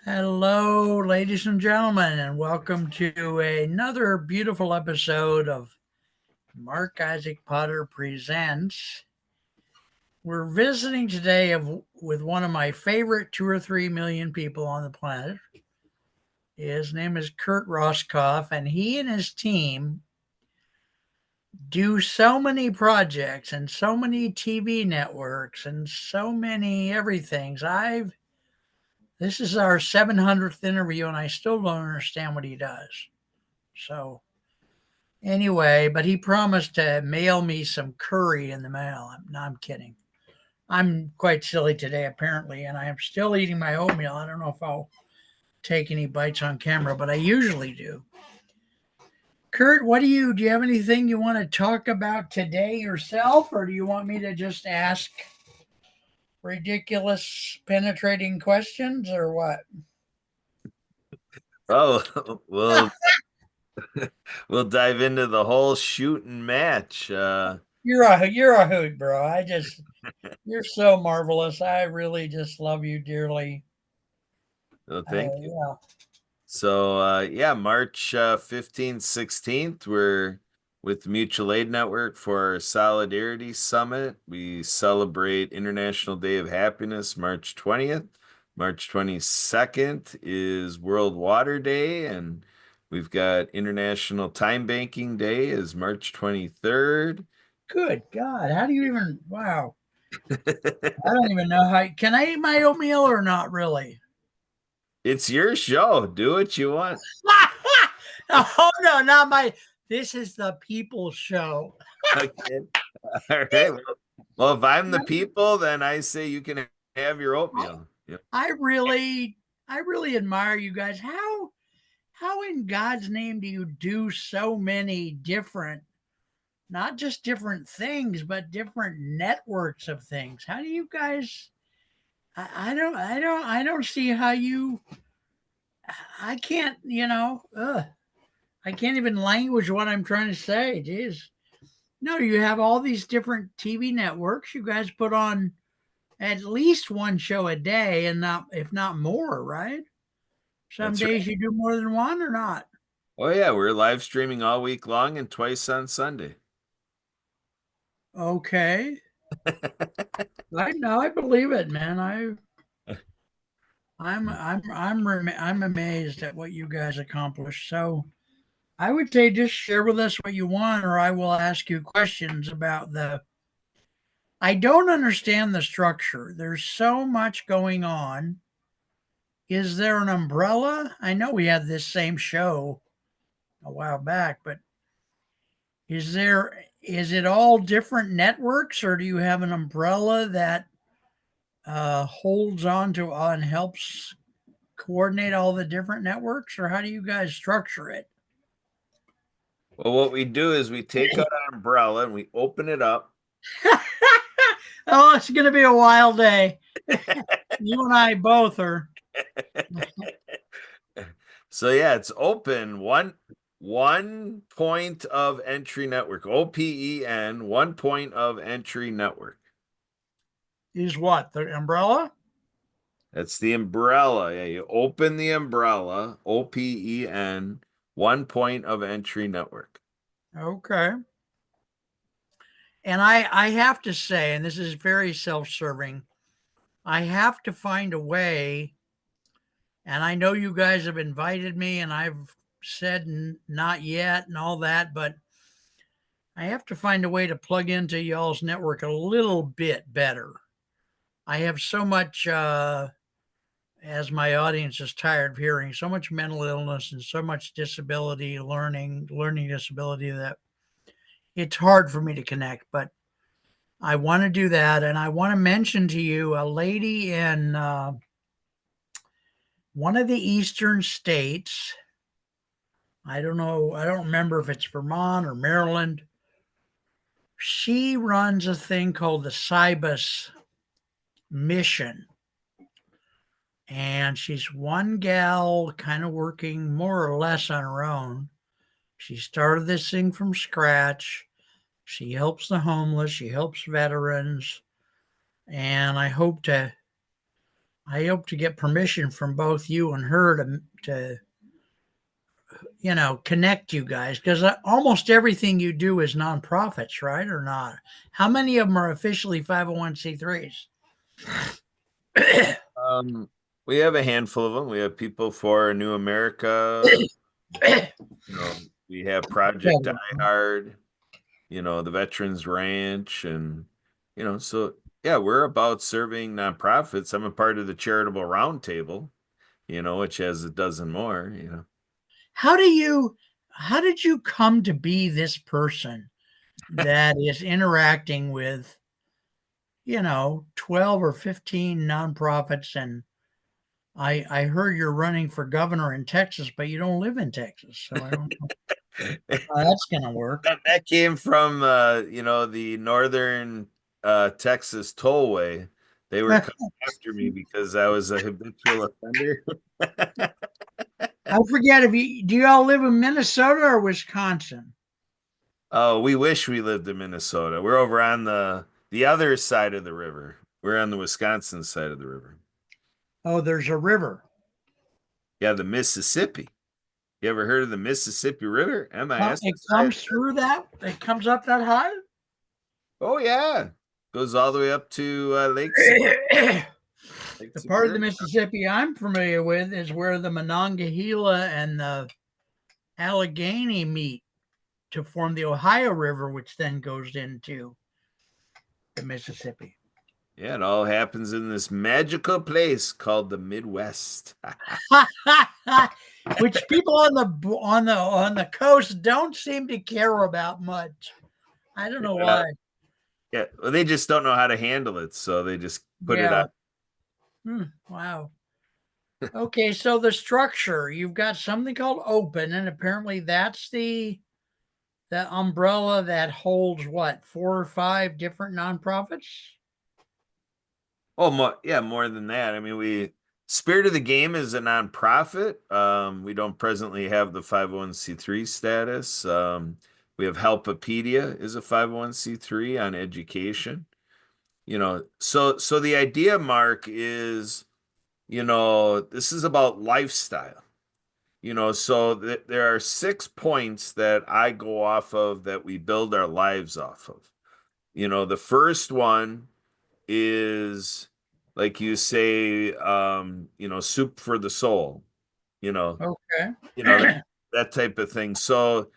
Hello, ladies and gentlemen, and welcome to another beautiful episode of Mark Isaac Potter Presents. We're visiting today with one of my favorite 2 or 3 million people on the planet. His name is Kurt Roskopf, and he and his team do so many projects and so many TV networks and so many everythings. This is our 700th interview, and I still don't understand what he does. So anyway, but he promised to mail me some curry in the mail. No, I'm kidding. I'm quite silly today, apparently, and I am still eating my oatmeal. I don't know if I'll take any bites on camera, but I usually do. Kurt, do you have anything you want to talk about today yourself, or do you want me to just ask ridiculous, penetrating questions, or what? Oh, we'll dive into the whole shooting match. You're a hoot, bro. You're so marvelous. I really just love you dearly. Well, thank you. Yeah. So, yeah, March 15th, 16th, we're with the Mutual Aid Network for our Solidarity Summit. We celebrate International Day of Happiness, March 20th. March 22nd is World Water Day, and we've got International Time Banking Day is March 23rd. Good God. How do you even, wow. I don't even know can I eat my oatmeal or not really? It's your show. Do what you want. Oh, no, not this is the people's show. Okay. All right. Well, if I'm the people, then I say you can have your oatmeal. Yeah. I really, I really admire you guys. How in God's name do you do so many different, not just different things, but different networks of things? How do you guys, I don't see how I can't, I can't even language what I'm trying to say. Jeez. No, you have all these different TV networks. You guys put on at least one show a day, and not if not more, right? Some That's days right. you do more than one or not. Oh, yeah. We're live streaming all week long and twice on Sunday. Okay. I know. I believe it, man. I'm amazed at what you guys accomplished. So I would say just share with us what you want, or I will ask you questions about the. I don't understand the structure. There's so much going on. Is there an umbrella? I know we had this same show a while back, but is it all different networks, or do you have an umbrella that holds on to and helps coordinate all the different networks, or how do you guys structure it? Well, what we do is we take out our umbrella and we open it up. Oh, it's going to be a wild day. You and I both are. So yeah, it's open. One point of entry network. O.P.E.N. One point of entry network. Is what the umbrella? That's the umbrella. Yeah, you open the umbrella, O.P.E.N., one point of entry network. Okay. And I have to say, and this is very self-serving, I have to find a way, and I know you guys have invited me and I've said not yet and all that, but I have to find a way to plug into y'all's network a little bit better. I have so much, as my audience is tired of hearing, so much mental illness and so much disability, learning disability, that it's hard for me to connect. But I want to do that. And I want to mention to you a lady in one of the eastern states. I don't know. I don't remember if it's Vermont or Maryland. She runs a thing called the Cybus Mission. And she's one gal kind of working more or less on her own. She started this thing from scratch. She helps the homeless, she helps veterans, and I hope to I hope to get permission from both you and her to connect you guys, because almost everything you do is nonprofits, right? Or not? How many of them are officially 501c3s? Um, we have a handful of them. We have People for a New America. We have Project I Hard, the Veterans Ranch, and so yeah, we're about serving nonprofits. I'm a part of the Charitable Roundtable, which has a dozen more. How do you how did you come to be this person that is interacting with 12 or 15 nonprofits? And I heard you're running for governor in Texas, but you don't live in Texas, so I don't know how that's gonna work. That came from the northern Texas tollway. They were coming after me because I was a habitual offender. I forget, if you do, you all live in Minnesota or Wisconsin? Oh, we wish we lived in Minnesota. We're over on the other side of the river. We're on the Wisconsin side of the river. Oh, there's a river. Yeah, the Mississippi. You ever heard of the Mississippi River? It MISSI. comes through that. It comes up that high. Oh yeah, goes all the way up to The Lake part of the Superior. Mississippi I'm familiar with is where the Monongahela and the Allegheny meet to form the Ohio River, which then goes into the Mississippi. Yeah, it all happens in this magical place called the Midwest. Which people on the coast don't seem to care about much. I don't know Yeah, why. yeah. Well, they just don't know how to handle it, so they just put it Yeah. out. Wow. Okay, so the structure, you've got something called O.P.E.N, and apparently that's the umbrella that holds what, 4 or 5 different nonprofits? Oh, more than that. I mean, we Spirit of the Game is a nonprofit. We don't presently have the 501c3 status. We have Helpopedia is a 501c3 on education. So the idea, Mark, is, this is about lifestyle. So there are 6 points that I go off of that we build our lives off of. The first one is, like you say, soup for the soul, you know, Okay. you know, that, that type of thing. So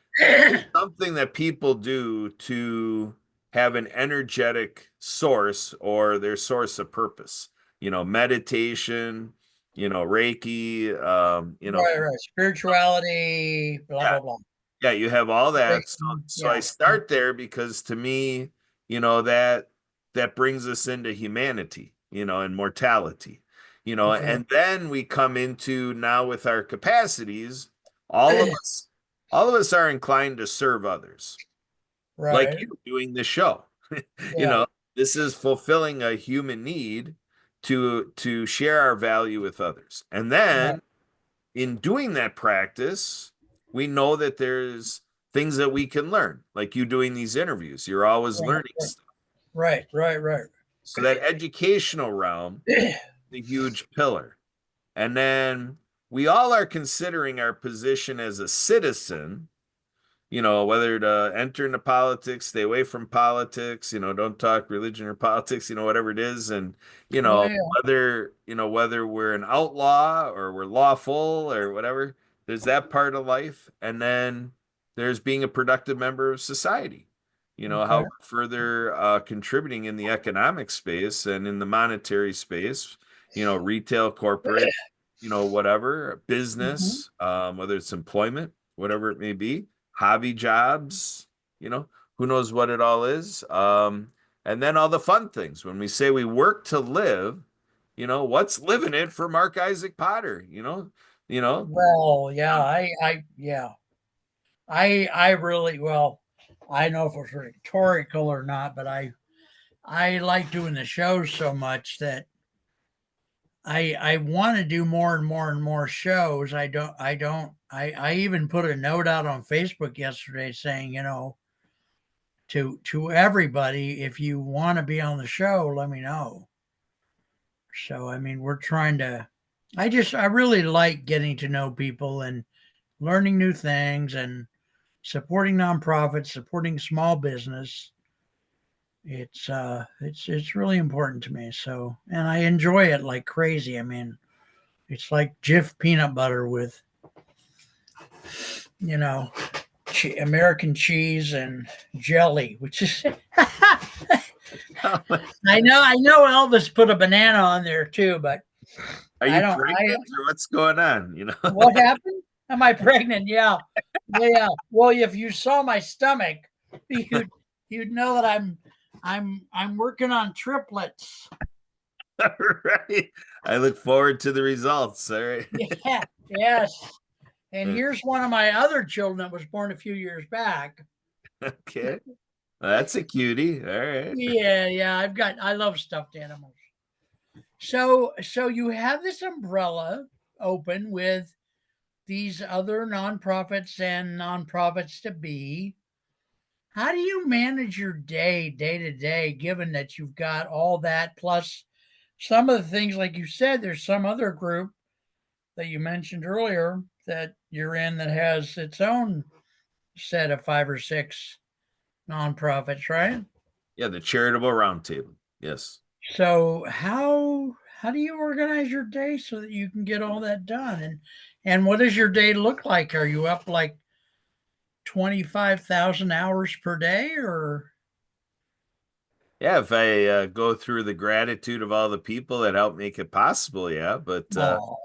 something that people do to have an energetic source or their source of purpose, meditation, Reiki, Right, right. Spirituality, blah, yeah, blah, blah. yeah, you have all that. So I Yeah. start there because to me, that brings us into humanity, and mortality, Okay. and then we come into now with our capacities, all of us, all of us are inclined to serve others, like Right. you doing this show. You Yeah. know, this is fulfilling a human need to share our value with others. And Right. then in doing that practice, we know that there's things that we can learn, like you doing these interviews. You're always learning Right. stuff. Right. Right. Right. So that educational realm, the huge pillar. And then we all are considering our position as a citizen, whether to enter into politics, stay away from politics, don't talk religion or politics, whatever it is. And, Oh, yeah. whether we're an outlaw or we're lawful or whatever, there's that part of life. And then there's being a productive member of society, how Okay. we're further contributing in the economic space and in the monetary space, retail, corporate, whatever, Mhm. business, whether it's employment, whatever it may be, hobby jobs, you know, who knows what it all is. And then all the fun things. When we say we work to live, what's living it for Mark Isaac Potter, you know, Well, yeah, yeah, I really, well, I know if it's rhetorical or not, but I like doing the shows so much that I want to do more and more and more shows. I even put a note out on Facebook yesterday saying, to everybody, if you want to be on the show, let me know. So, I mean, we're trying to, I really like getting to know people and learning new things and supporting nonprofits, supporting small business. It's really important to me. So, and I enjoy it like crazy. I mean, it's like Jif peanut butter with, you know, American cheese and jelly, which is I know Elvis put a banana on there too, but Are I you don't I pregnant or what's going on? what happened? Am I pregnant? Yeah. Yeah. Well, if you saw my stomach, you'd you'd know that I'm working on triplets. All right. I look forward to the results. All right. Yeah. Yes. And here's one of my other children that was born a few years back. Okay. Well, that's a cutie. All right. Yeah, yeah. I love stuffed animals. So you have this umbrella open with these other nonprofits and nonprofits to be. How do you manage your day to day, given that you've got all that plus some of the things, like you said, there's some other group that you mentioned earlier that you're in that has its own set of 5 or 6 nonprofits, right? Yeah, the charitable roundtable. Yes. So how do you organize your day so that you can get all that done? And what does your day look like? Are you up like 25,000 hours per day or Yeah, if I go through the gratitude of all the people that helped make it possible, yeah. But oh,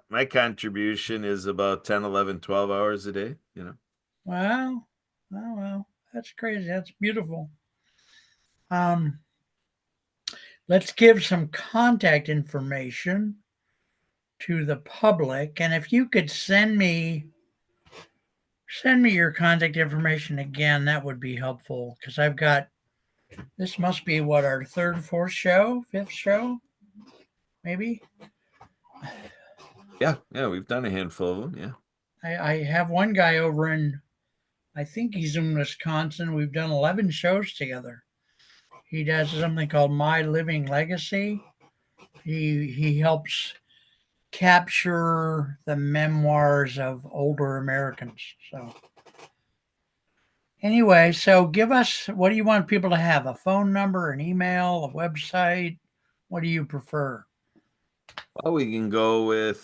my contribution is about 10, 11, 12 hours a day. wow. Oh well, that's crazy. That's beautiful. Um let's give some contact information to the public, and if you could send me your contact information again, that would be helpful because I've got this must be what our third, fourth show, fifth show, maybe. Yeah, yeah, we've done a handful of them. Yeah. I have one guy over in, I think he's in Wisconsin. We've done 11 shows together. He does something called My Living Legacy. He helps capture the memoirs of older Americans. So anyway, so give us, what do you want people to have? A phone number, an email, a website? What do you prefer? Well, we can go with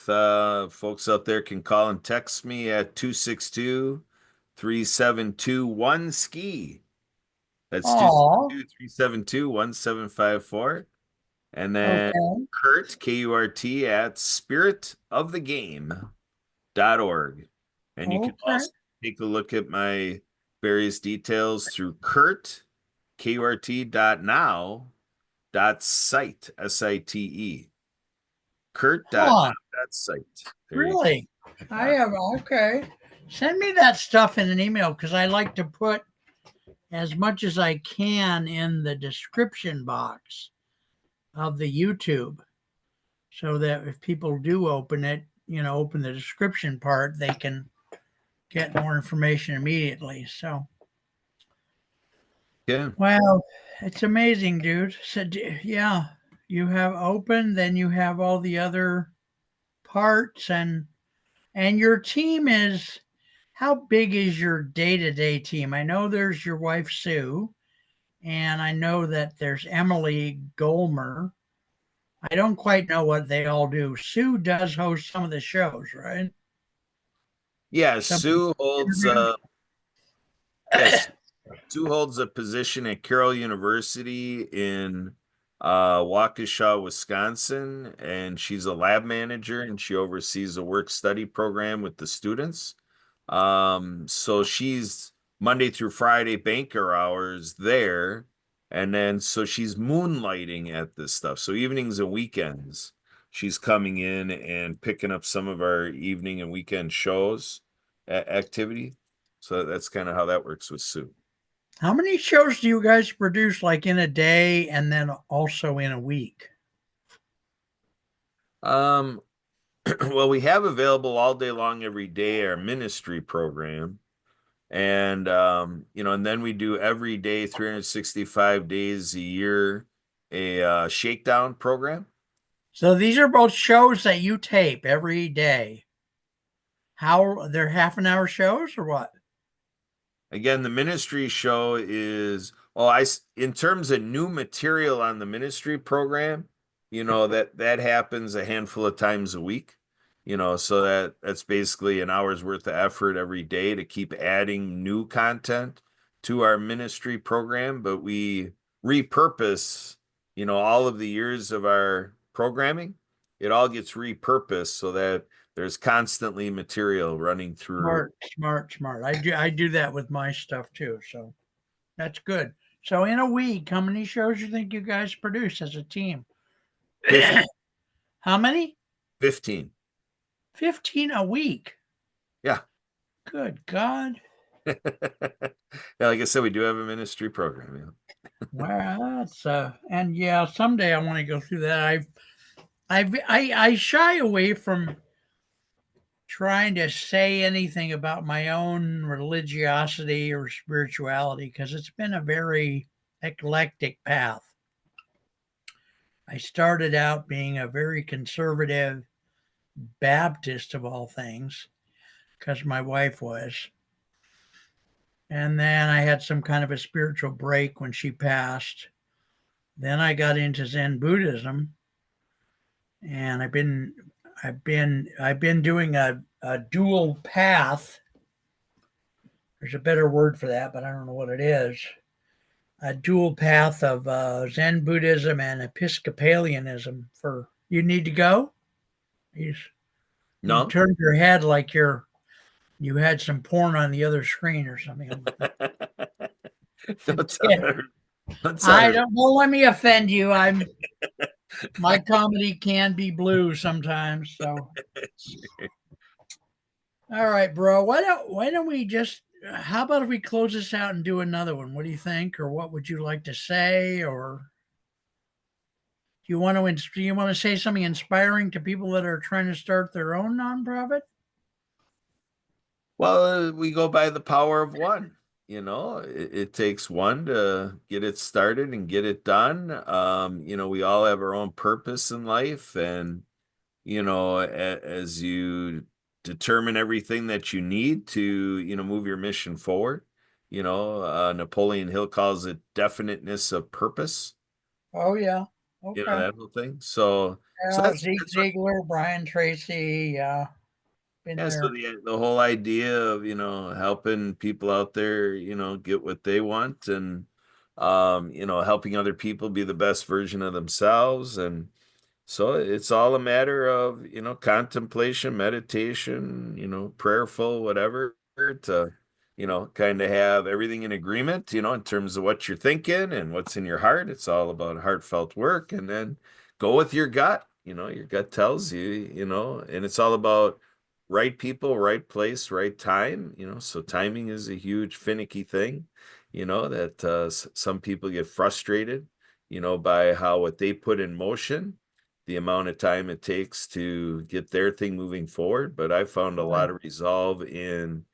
folks out there can call and text me at 262-3721-SKI. That's Oh, 262-372-1754. And then okay. Kurt, Kurt, at spiritofthegame.org. And you can Okay. also take a look at my various details through Kurt, site, Huh. Kurt.now.site. There you Really? I go. have, okay. Send me that stuff in an email because I like to put as much as I can in the description box of the YouTube so that if people do open it, open the description part, they can get more information immediately. So, Yeah. wow, it's amazing, dude. So, yeah, you have open, then you have all the other parts, and your team is, how big is your day-to-day team? I know there's your wife Sue, and I know that there's Emily Golmer. I don't quite know what they all do. Sue does host some of the shows, right? Yeah, Some Sue holds interviews. yes, Sue holds a position at Carroll University in Waukesha, Wisconsin, and she's a lab manager and she oversees a work study program with the students. So she's Monday through Friday banker hours there, and then so she's moonlighting at this stuff. So evenings and weekends, she's coming in and picking up some of our evening and weekend shows activity. So that's kind of how that works with Sue. How many shows do you guys produce, like in a day and then also in a week? Um, well, we have available all day long every day our ministry program. And and then we do every day, 365 days a year, a shakedown program. So these are both shows that you tape every day. How they're half an hour shows or what? Again, the ministry show is, in terms of new material on the ministry program, that happens a handful of times a week. So that's basically an hour's worth of effort every day to keep adding new content to our ministry program. But we repurpose, all of the years of our programming. It all gets repurposed so that there's constantly material running through. Smart, smart, smart. I do that with my stuff too. So that's good. So in a week, how many shows you think you guys produce as a team? Fif- How many? 15. 15 a week. Yeah. Good God. Yeah, like I said, we do have a ministry program. Wow, that's and yeah, someday I want to go through that. I shy away from trying to say anything about my own religiosity or spirituality because it's been a very eclectic path. I started out being a very conservative Baptist of all things because my wife was. And then I had some kind of a spiritual break when she passed. Then I got into Zen Buddhism and I've been doing a dual path. There's a better word for that, but I don't know what it is. A dual path of Zen Buddhism and Episcopalianism. For you need to go. You, you No? turned your head like you had some porn on the other screen or something. I'm Don't tell kidding. her. Don't tell I her. don't. Don't let me offend you. My comedy can be blue sometimes. So all right, bro. Why don't we just how about if we close this out and do another one? What do you think? Or what would you like to say? Or do you want to say something inspiring to people that are trying to start their own nonprofit? Well, we go by the power of one. It takes one to get it started and get it done. We all have our own purpose in life, and as you determine everything that you need to, move your mission forward. Napoleon Hill calls it definiteness of purpose. Oh yeah. Okay. That whole thing. So Yeah, that's Zeke that's what. Ziegler, Brian Tracy, yeah, been Yeah, so there. the whole idea of, helping people out there, get what they want, and helping other people be the best version of themselves. And so it's all a matter of, contemplation, meditation, prayerful, whatever, to, kind of have everything in agreement, in terms of what you're thinking and what's in your heart. It's all about heartfelt work, and then go with your gut. Your gut tells you, and it's all about right people, right place, right time, so timing is a huge finicky thing, that some people get frustrated, by how what they put in motion, the amount of time it takes to get their thing moving forward. But I found a lot of resolve in,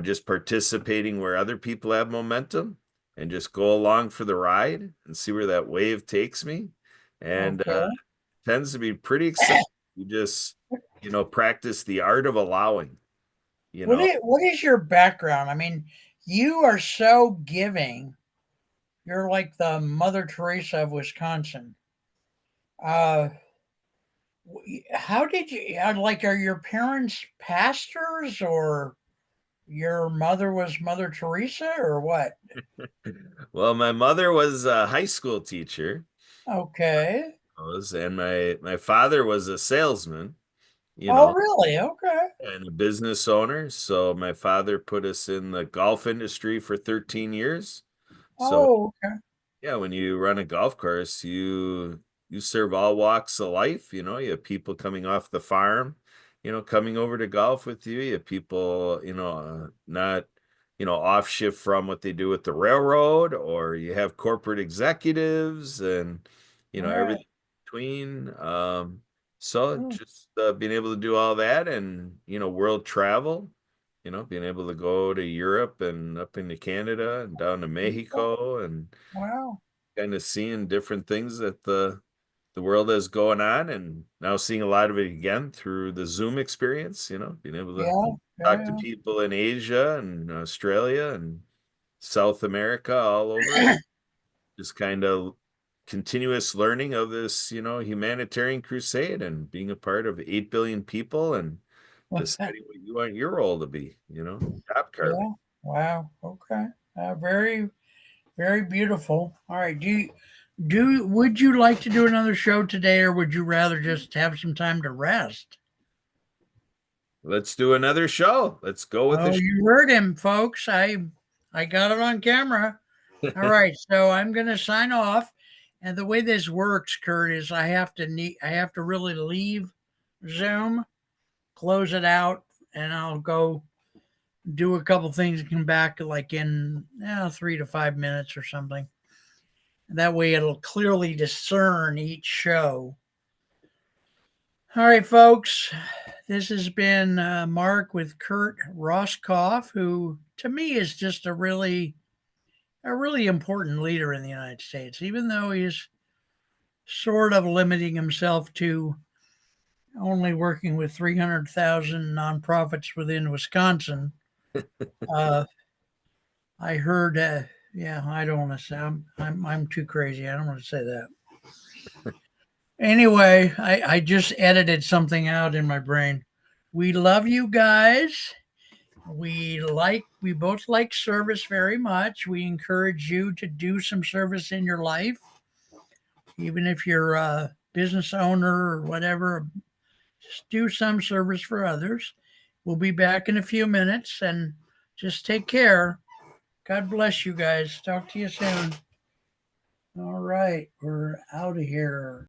just participating where other people have momentum and just go along for the ride and see where that wave takes me. And Okay. tends to be pretty exciting. You just, practice the art of allowing, you know. What is your background? I mean, you are so giving. You're like the Mother Teresa of Wisconsin. Uh, how did you like? Are your parents pastors, or your mother was Mother Teresa, or what? Well, my mother was a high school teacher, Okay. and my father was a salesman, you Oh, know, really? Okay. and a business owner. So my father put us in the golf industry for 13 years. So Oh, okay. yeah, when you run a golf course, you serve all walks of life. You have people coming off the farm, coming over to golf with you. You have people, not, off shift from what they do with the railroad, or you have corporate executives and, All right. everything between. So Hmm. just being able to do all that, and, world travel, being able to go to Europe and up into Canada and down to Mexico, and Wow. kind of seeing different things that the the world is going on, and now seeing a lot of it again through the Zoom experience, being able to Yeah, talk to yeah, people in Asia and Australia and South America, all over. Just kind of continuous learning of this, humanitarian crusade and being a part of 8 billion people and yeah. deciding what you want your role to be, top carving. Yeah. Wow. Okay. Very, very beautiful. All right. Would you like to do another show today, or would you rather just have some time to rest? Let's do another show. Let's go with the Oh, you heard him, folks. I got it on camera. All show. right. So I'm going to sign off. And the way this works, Kurt, is I have to really leave Zoom, close it out, and I'll go do a couple things and come back like in 3 to 5 minutes or something. That way it'll clearly discern each show. All right, folks. This has been Mark with Kurt Roskopf, who to me is just a really important leader in the United States, even though he's sort of limiting himself to only working with 300,000 nonprofits within Wisconsin. Uh, I heard, yeah, I don't want to say, I'm too crazy. I don't want to say that. Anyway, I just edited something out in my brain. We love you guys. We both like service very much. We encourage you to do some service in your life, even if you're a business owner or whatever. Just do some service for others. We'll be back in a few minutes, and just take care. God bless you guys. Talk to you soon. All right, we're out of here.